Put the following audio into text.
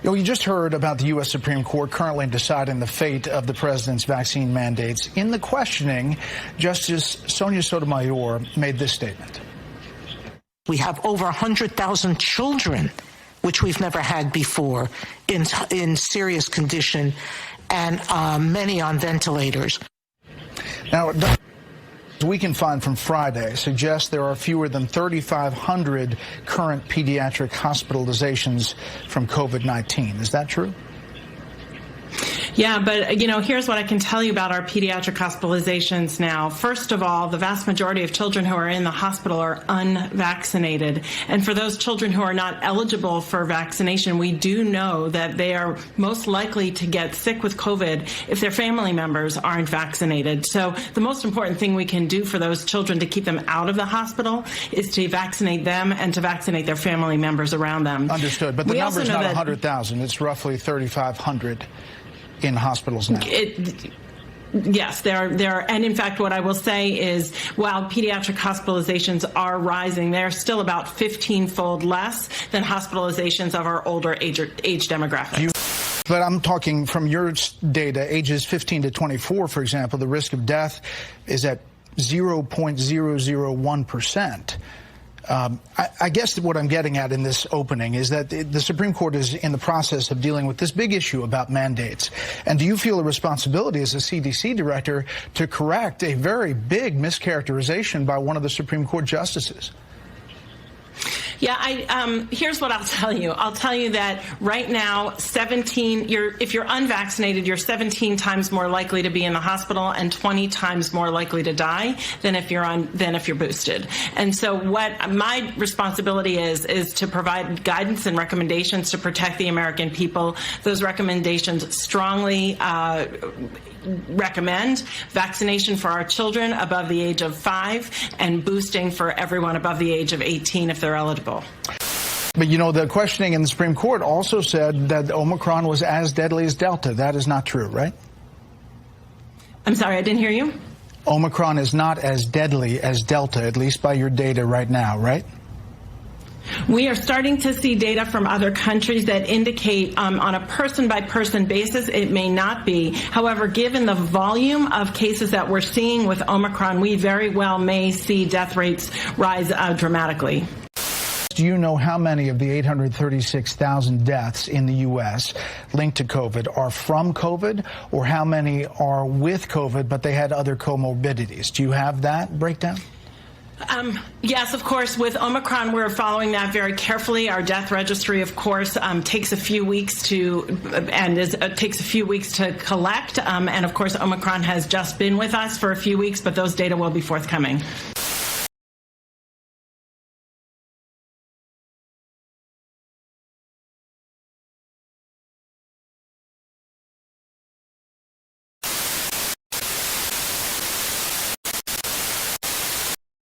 You know, you just heard about the U.S. Supreme Court currently deciding the fate of the president's vaccine mandates. In the questioning, Justice Sonia Sotomayor made this statement. We have over 100,000 children, which we've never had before, in serious condition, and many on ventilators. Now, we can find from Friday suggests there are fewer than 3,500 current pediatric hospitalizations from COVID-19. Is that true? Yeah, but, you know, here's what I can tell you about our pediatric hospitalizations now. First of all, the vast majority of children who are in the hospital are unvaccinated. And for those children who are not eligible for vaccination, we do know that they are most likely to get sick with COVID if their family members aren't vaccinated. So the most important thing we can do for those children to keep them out of the hospital is to vaccinate them and to vaccinate their family members around them. Understood. But the number is not 100,000. It's roughly 3,500. In hospitals now. Yes, there are, and in fact, what I will say is, while pediatric hospitalizations are rising, they're still about 15-fold less than hospitalizations of our older age demographics. But I'm talking from your data, ages 15 to 24, for example, the risk of death is at 0.001%. I guess what I'm getting at in this opening is that the Supreme Court is in the process of dealing with this big issue about mandates. And do you feel a responsibility as a CDC director to correct a very big mischaracterization by one of the Supreme Court justices? Yeah, here's what I'll tell you. I'll tell you that right now, if you're unvaccinated, you're 17 times more likely to be in the hospital and 20 times more likely to die than if you're boosted. And so what my responsibility is to provide guidance and recommendations to protect the American people. Those recommendations strongly recommend vaccination for our children above the age of 5 and boosting for everyone above the age of 18 if they're eligible. But, you know, the questioning in the Supreme Court also said that Omicron was as deadly as Delta. That is not true, right? I'm sorry, I didn't hear you. Omicron is not as deadly as Delta, at least by your data right now, right? We are starting to see data from other countries that indicate on a person-by-person basis it may not be. However, given the volume of cases that we're seeing with Omicron, we very well may see death rates rise dramatically. Do you know how many of the 836,000 deaths in the U.S. linked to COVID are from COVID, or how many are with COVID but they had other comorbidities? Do you have that breakdown? Yes, of course. With Omicron, we're following that very carefully. Our death registry, of course, takes a few weeks to collect. And of course, Omicron has just been with us for a few weeks, but those data will be forthcoming.